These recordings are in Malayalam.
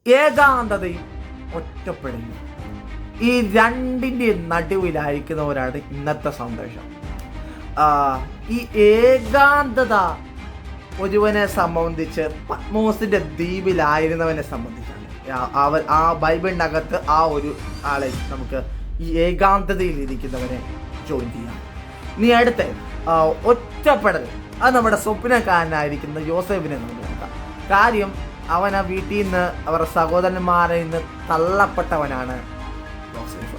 ഏകാന്തതയും ഒറ്റപ്പെടലും, ഈ രണ്ടിൻ്റെ നടുവിലായിരിക്കുന്നവരാണ് ഇന്നത്തെ സന്ദേശം. ഈ ഏകാന്തത ഒരുവനെ സംബന്ധിച്ച്, പത്മോസിന്റെ ദ്വീപിലായിരുന്നവനെ സംബന്ധിച്ചാണ്. ആ ബൈബിളിൻ്റെ അകത്ത് ആ ഒരു ആളെ നമുക്ക് ഈ ഏകാന്തതയിൽ ഇരിക്കുന്നവനെ ജോയിൻ ചെയ്യാം. നീ അടുത്ത് ഒറ്റപ്പെടൽ, അത് നമ്മുടെ സ്വപ്നക്കാരനായിരിക്കുന്ന യോസേഫിനെ നമുക്ക് നോക്കാം. കാര്യം അവൻ ആ വീട്ടിൽ നിന്ന് അവരുടെ സഹോദരന്മാരിൽ നിന്ന് തള്ളപ്പെട്ടവനാണ് യോസേഫ്.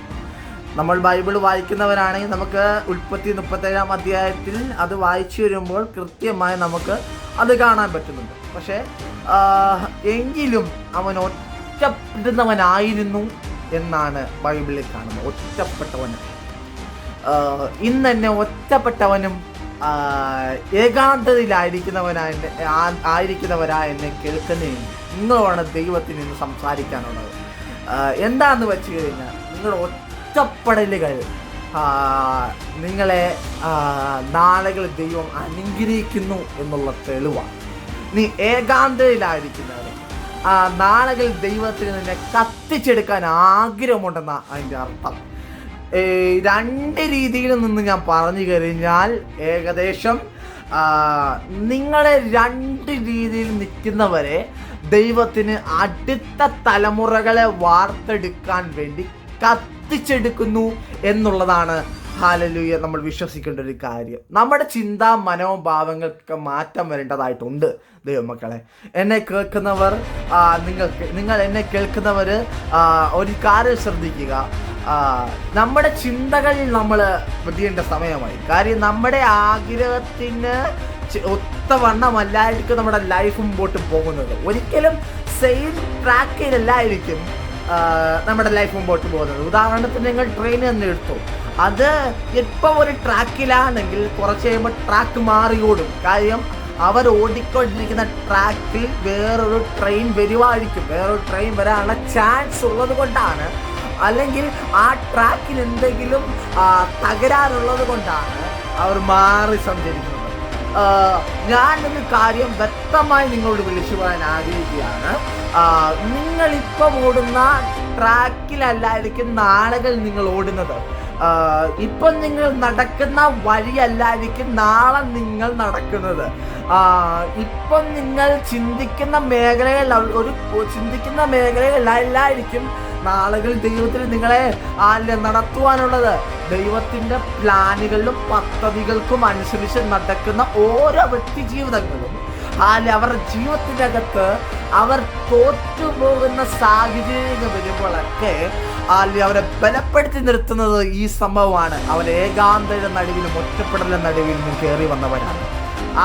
നമ്മൾ ബൈബിൾ വായിക്കുന്നവരാണെങ്കിൽ നമുക്ക് ഉൽപ്പത്തി 37-ാം അധ്യായത്തിൽ അത് വായിച്ചു വരുമ്പോൾ കൃത്യമായി നമുക്ക് അത് കാണാൻ പറ്റുന്നുണ്ട്. പക്ഷേ എങ്കിലും അവൻ ഒറ്റപ്പെടുന്നവനായിരുന്നു എന്നാണ് ബൈബിളിൽ കാണുന്നത്. ഒറ്റപ്പെട്ടവന് ഇന്ന് തന്നെ ഒറ്റപ്പെട്ടവനും ഏകാന്തതയിലായിരിക്കുന്നവരാ എന്നെ കേൾക്കുന്നതിന് നിങ്ങളോട് ദൈവത്തിൽ നിന്ന് സംസാരിക്കാനുള്ളത്. എന്താണെന്ന് വെച്ച് കഴിഞ്ഞാൽ, നിങ്ങളുടെ ഒറ്റപ്പെടലുകൾ നിങ്ങളെ നാളുകൾ ദൈവം അനുഗ്രഹിക്കുന്നു എന്നുള്ള തെളിവാണ്. നീ ഏകാന്തതയിലായിരിക്കുന്നവർ നാളുകൾ ദൈവത്തിൽ നിന്നെ കത്തിച്ചെടുക്കാൻ ആഗ്രഹമുണ്ടെന്ന അതിൻ്റെ അർത്ഥം. രണ്ട് രീതിയിൽ നിന്ന് ഞാൻ പറഞ്ഞു കഴിഞ്ഞാൽ ഏകദേശം നിങ്ങളെ രണ്ട് രീതിയിൽ നിൽക്കുന്നവരെ ദൈവത്തിന് അടുത്ത തലമുറകളെ വാർത്തെടുക്കാൻ വേണ്ടി കത്തിച്ചെടുക്കുന്നു എന്നുള്ളതാണ് ഹല്ലേലൂയ നമ്മൾ വിശ്വസിക്കേണ്ട ഒരു കാര്യം. നമ്മുടെ ചിന്താ മനോഭാവങ്ങൾക്ക് മാറ്റം വരേണ്ടതായിട്ടുണ്ട് ദൈവമക്കളെ. എന്നെ കേൾക്കുന്നവർ, നിങ്ങൾ എന്നെ കേൾക്കുന്നവർ ഒരു കാര്യം ശ്രദ്ധിക്കുക. നമ്മുടെ ചിന്തകളിൽ നമ്മൾ പതിയേണ്ട സമയമായി. കാര്യം നമ്മുടെ ആഗ്രഹത്തിന് ഒത്തവണ്ണമല്ലായിരിക്കും നമ്മുടെ ലൈഫ് മുമ്പോട്ട് പോകുന്നത്. ഒരിക്കലും സെയിം ട്രാക്കിലല്ലായിരിക്കും നമ്മുടെ ലൈഫ് മുമ്പോട്ട് പോകുന്നത്. ഉദാഹരണത്തിന് നിങ്ങൾ ട്രെയിൻ തന്നെ എടുത്തു. അത് ഇപ്പോൾ ഒരു ട്രാക്കിലാണെങ്കിൽ കുറച്ച് കഴിയുമ്പോൾ ട്രാക്ക് മാറി ഓടും. കാര്യം അവർ ഓടിക്കൊണ്ടിരിക്കുന്ന ട്രാക്കിൽ വേറൊരു ട്രെയിൻ വരുവായിരിക്കും. വേറൊരു ട്രെയിൻ വരാനുള്ള ചാൻസ് ഉള്ളത് കൊണ്ടാണ്, അല്ലെങ്കിൽ ആ ട്രാക്കിൽ എന്തെങ്കിലും തകരാറുള്ളത് കൊണ്ടാണ് അവർ മാറി സഞ്ചരിക്കുന്നത്. ഞാനൊരു കാര്യം വ്യക്തമായി നിങ്ങളോട് വിളിച്ചു പറയാൻ ആഗ്രഹിക്കുകയാണ്. നിങ്ങളിപ്പം ഓടുന്ന ട്രാക്കിലല്ലായിരിക്കും നാളുകൾ നിങ്ങൾ ഓടുന്നത്. ഇപ്പം നിങ്ങൾ നടക്കുന്ന വഴിയല്ലായിരിക്കും നാളെ നിങ്ങൾ നടക്കുന്നത്. ഇപ്പം നിങ്ങൾ ചിന്തിക്കുന്ന മേഖലകളിലായിരിക്കും നാളുകൾ ദൈവത്തിൽ നിങ്ങളെ നടത്തുവാനുള്ളത്. ദൈവത്തിൻ്റെ പ്ലാനുകളിലും പദ്ധതികൾക്കും അനുസരിച്ച് നടക്കുന്ന ഓരോ വ്യക്തി ജീവിതങ്ങളും അവരുടെ ജീവിതത്തിൻ്റെ അകത്ത് അവർ തോറ്റുപോകുന്ന സാഹചര്യങ്ങൾ വരുമ്പോഴൊക്കെ അവരെ ബലപ്പെടുത്തി നിർത്തുന്നത് ഈ സംഭവമാണ്. അവർ ഏകാന്തയുടെ നടുവിലും ഒറ്റപ്പെടലിന്റെ നടുവിലും കയറി വന്നവരാണ്.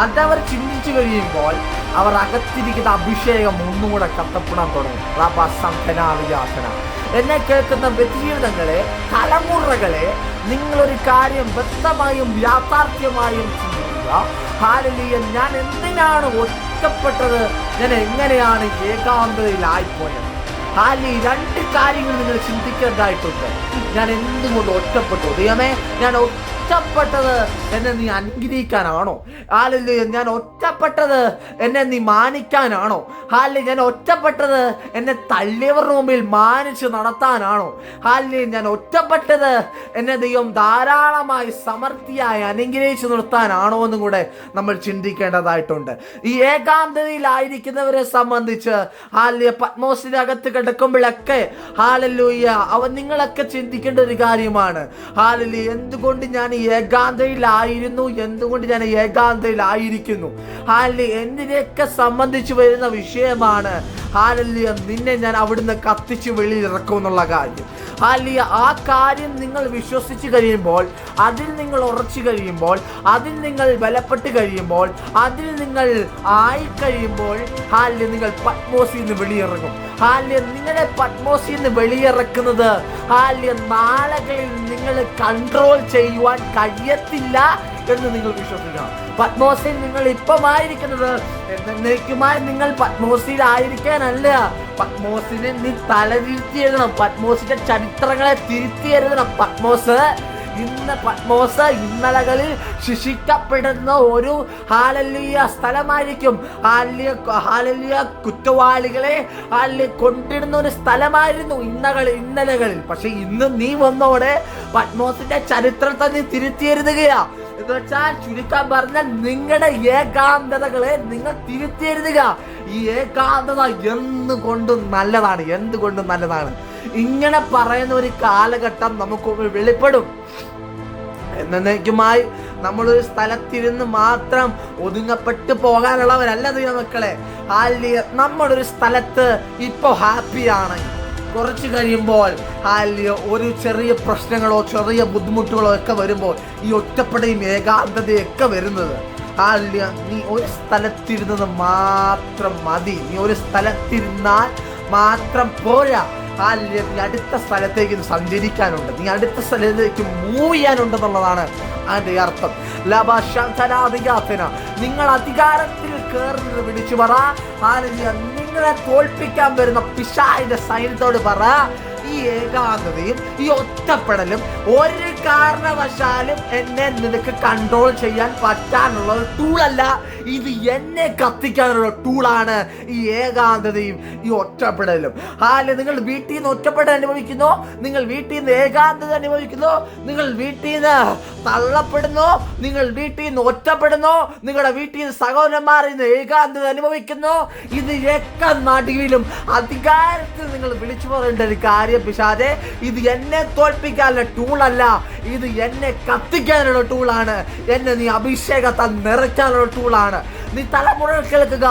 അതവർ ചിന്തിച്ചു കഴിയുമ്പോൾ അവർ അകത്തിരിക്കുന്ന അഭിഷേകം ഒന്നുകൂടെ കത്തപ്പെടാൻ തുടങ്ങും. എന്നെ കേൾക്കുന്ന വ്യക്തിജീവിതങ്ങളെ, തലമുറകളെ, നിങ്ങളൊരു കാര്യം വ്യക്തമായും യാഥാർത്ഥ്യമായും ചിന്തിക്കുക. ഹല്ലേലൂയ, ഞാൻ എന്തിനാണ് ഒറ്റപ്പെട്ടത്? ഞാൻ എങ്ങനെയാണ് ഏകാന്തതയിലായിപ്പോയത്? ഈ രണ്ട് കാര്യങ്ങൾ നിങ്ങൾ ചിന്തിക്കേണ്ടതായിട്ടുണ്ട്. ഞാൻ എന്തുകൊണ്ട് ഒറ്റപ്പെട്ടു? ദൈവമേ, ഞാൻ ഒറ്റപ്പെട്ടത് എന്നെ നീ അനുഗ്രഹിക്കാനാണോ? ഹല്ലേലൂയ, ഞാൻ ഒറ്റപ്പെട്ടത് എന്നെ നീ മാനിക്കാനാണോ? ഹല്ലേലൂയ, ഞാൻ ഒറ്റപ്പെട്ടത് എന്നെ തള്ളിയവരുടെ മുമ്പിൽ മാനിച്ച് നടത്താനാണോ? ഹല്ലേലൂയ, ഞാൻ ഒറ്റപ്പെട്ടത് എന്നെ ദൈവം ധാരാളമായി സമൃദ്ധിയായി അനുഗ്രഹിച്ച് നിർത്താനാണോ എന്നും കൂടെ നമ്മൾ ചിന്തിക്കേണ്ടതായിട്ടുണ്ട്. ഈ ഏകാന്തതയിലായിരിക്കുന്നവരെ സംബന്ധിച്ച് ഹല്ലേലൂയ, പത്മോസിന്റെ അകത്ത് കിടക്കുമ്പോഴൊക്കെ ഹല്ലേലൂയ നിങ്ങളൊക്കെ ചിന്തിക്കേണ്ട ഒരു കാര്യമാണ്. ഹല്ലേലൂയ, എന്തുകൊണ്ട് ഞാൻ ഏകാന്തതയിലായിരുന്നു, എന്തുകൊണ്ട് ഞാൻ ഏകാന്തതയിലായിരിക്കുന്നു? ഹല്ലേലൂയ, എന്തിനെയൊക്കെ സംബന്ധിച്ച് വരുന്ന വിഷയമാണ്. ഹല്ലേലൂയ, നിന്നെ ഞാൻ അവിടുന്ന് കത്തിച്ച് വെളിയിലിറക്കും എന്നുള്ള കാര്യം. ഹല്ലേലൂയ, ആ കാര്യം നിങ്ങൾ വിശ്വസിച്ച് കഴിയുമ്പോൾ, അതിൽ നിങ്ങൾ ഉറച്ചു കഴിയുമ്പോൾ, അതിൽ നിങ്ങൾ ബലപ്പെട്ട് കഴിയുമ്പോൾ, അതിൽ നിങ്ങൾ ആയിക്കഴിയുമ്പോൾ ഹല്ലേലൂയ, നിങ്ങൾ പത്മോസിൽ നിന്ന് വെളിയിറങ്ങും. ഹല്ലേലൂയ, നിങ്ങളെ പത്മോസിൽ നിന്ന് വെളിയിറക്കുന്നത് ഹല്ലേലൂയ നാളുകളിൽ നിങ്ങൾ കൺട്രോൾ ചെയ്യുവാൻ കഴിയത്തില്ല എന്ന് നിങ്ങൾ വിശ്വസിക്കണം. പത്മോസിൽ നിങ്ങൾ ഇപ്പമായിരിക്കുന്നത് എന്നേക്കുമായി നിങ്ങൾ പത്മോസിലായിരിക്കാനല്ല. പത്മോസിനെ നീ തലതിരുത്തി എഴുതണം. പത്മോസിന്റെ ചരിത്രങ്ങളെ തിരുത്തി എഴുതണം. പത്മോസ് ഇന്ന് പത്മോസ് ഇന്നലകളിൽ ശിക്ഷിക്കപ്പെടുന്ന ഒരു സ്ഥലമായിരിക്കും. കുറ്റവാളികളെ കൊണ്ടിടുന്ന ഒരു സ്ഥലമായിരുന്നു ഇന്നലകളിൽ. പക്ഷെ ഇന്ന് നീ വന്നോടെ പത്മോസിന്റെ ചരിത്രത്തെ നീ തിരുത്തിയെഴുതുകയാ. എന്ന് വെച്ചാൽ ചുരുക്കാൻ പറഞ്ഞാൽ നിങ്ങളുടെ ഏകാന്തതകളെ നിങ്ങൾ തിരുത്തിയെഴുതുക. ഈ ഏകാന്തത എന്തുകൊണ്ടും നല്ലതാണ്. ഇങ്ങനെ പറയുന്ന ഒരു കാലഘട്ടം നമുക്ക് വെളിപ്പെടും. എന്നേക്കുമായി നമ്മളൊരു സ്ഥലത്തിരുന്ന് മാത്രം ഒതുങ്ങപ്പെട്ടു പോകാനുള്ളവരല്ല ദൈവമക്കളെ. നമ്മളൊരു സ്ഥലത്ത് ഇപ്പൊ ഹാപ്പിയാണ്, കുറച്ച് കഴിയുമ്പോൾ ഒരു ചെറിയ പ്രശ്നങ്ങളോ ചെറിയ ബുദ്ധിമുട്ടുകളോ ഒക്കെ വരുമ്പോൾ ഈ ഒറ്റപ്പെടയും ഏകാന്തതയൊക്കെ വരുന്നത് നീ ഒരു സ്ഥലത്തിരുന്നത് മാത്രം മതി. നീ ഒരു സ്ഥലത്തിരുന്നാൽ മാത്രം പോരാ. നീ അടുത്ത സ്ഥലത്തേക്ക് സഞ്ചരിക്കാനുണ്ട്, നീ അടുത്ത സ്ഥലത്തേക്ക് മൂവ് ചെയ്യാനുണ്ടെന്നുള്ളതാണ് അതിന്റെ അർത്ഥം. നിങ്ങൾ അധികാരത്തിൽ കയറുന്നത് വിളിച്ചു പറ. നിങ്ങളെ തോൽപ്പിക്കാൻ വരുന്ന പിശാചിന്റെ സൈന്യത്തോട് പറ, ഈ ഏകാന്തതയും ഈ ഒറ്റപ്പെടലും ഒരു കാരണവശാലും എന്നെ നിനക്ക് കൺട്രോൾ ചെയ്യാൻ പറ്റാനുള്ള ഒരു ടൂളല്ല. ഇത് എന്നെ കത്തിക്കാനുള്ള ടൂളാണ് ഈ ഏകാന്തതയും ഈ ഒറ്റപ്പെടലും. നിങ്ങൾ വീട്ടിൽ നിന്ന് ഒറ്റപ്പെടൽ അനുഭവിക്കുന്നു, നിങ്ങൾ വീട്ടിൽ നിന്ന് ഏകാന്തത അനുഭവിക്കുന്നു, നിങ്ങൾ വീട്ടിൽ നിന്ന് തള്ളപ്പെടുന്നു, നിങ്ങൾ വീട്ടിൽ നിന്ന് ഒറ്റപ്പെടുന്നു, നിങ്ങളുടെ വീട്ടിൽ നിന്ന് സഹോദരന്മാർ ഇന്ന് ഏകാന്തത അനുഭവിക്കുന്നു. ഇത് ഒക്കെ നടുവിലും അധികാരത്തിൽ നിങ്ങൾ വിളിച്ചു പറയേണ്ട ഒരു കാര്യം, പിശാചേ, ഇത് എന്നെ തോൽപ്പിക്കാനുള്ള ടൂളല്ല, ഇത് എന്നെ കത്തിക്കാനുള്ള ടൂളാണ്. എന്നെ നീ അഭിഷേകത്താൽ നിറയ്ക്കാനുള്ള ടൂളാണ്. നീ തലമുറകൾ കേൾക്കുക,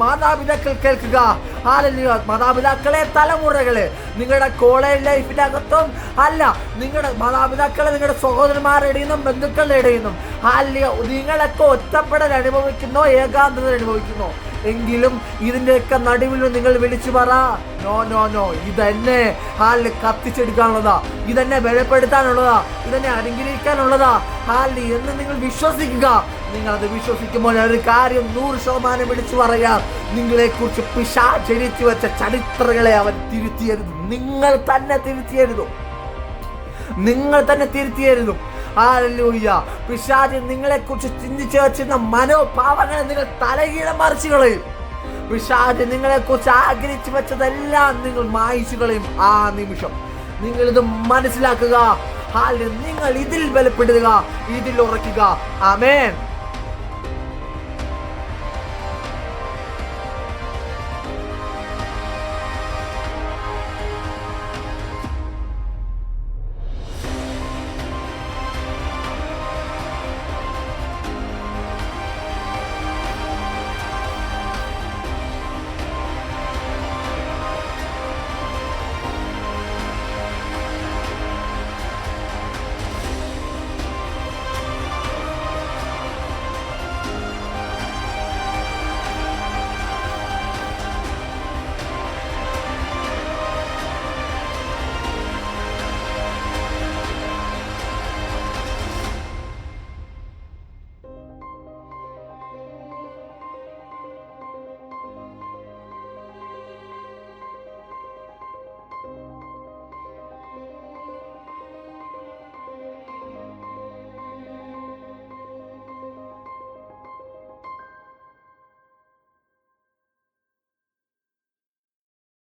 മാതാപിതാക്കൾ കേൾക്കുക, മാതാപിതാക്കളെ തലമുറകളെ, നിങ്ങളുടെ കോളേജ് ലൈഫിന്റെ അകത്തും അല്ല, നിങ്ങളുടെ മാതാപിതാക്കളെ നിങ്ങളുടെ സഹോദരന്മാരുടെ ഇടയിൽ നിന്നും ബന്ധുക്കളുടെ ഇടയിൽ നിന്നും നിങ്ങളൊക്കെ ഒറ്റപ്പെടൽ അനുഭവിക്കുന്നോ, ഏകാന്തത അനുഭവിക്കുന്നോ എങ്കിലും ഇതിന്റെയൊക്കെ നടുവിൽ നിങ്ങൾ വിളിച്ചു പറ, നോ ഇതെന്നെ കത്തിച്ചെടുക്കാനുള്ളതാ, ഇതെന്നെ ബലപ്പെടുത്താനുള്ളതാ, ഇതെന്നെ അനുഗ്രഹിക്കാനുള്ളതാ എന്ന് നിങ്ങൾ വിശ്വസിക്കുക. നിങ്ങൾ അത് വിശ്വസിക്കുമ്പോൾ ഒരു കാര്യം 100% വിളിച്ചു പറയാം, നിങ്ങളെ കുറിച്ച് പിശാച് എഴുതി വെച്ച ചരിത്രങ്ങളെ അവൻ തിരുത്തിയെഴുതും. നിങ്ങൾ തന്നെ തിരുത്തിയെഴുതും. ഹല്ലേലൂയ. പിശാച് നിങ്ങളെ കുറിച്ച് ചിന്തിച്ചു വെച്ചിരുന്ന മനോഭാവങ്ങളെ നിങ്ങൾ തലകീഴെ മറിച്ചു കളയും. പിശാച് നിങ്ങളെ കുറിച്ച് ആഗ്രഹിച്ചു വെച്ചതെല്ലാം നിങ്ങൾ മായിച്ചു കളയും. ആ നിമിഷം നിങ്ങൾ ഇത് മനസ്സിലാക്കുക. നിങ്ങൾ ഇതിൽ ബലപ്പെടുക, ഇതിൽ ഉറക്കുക. ആമേൻ.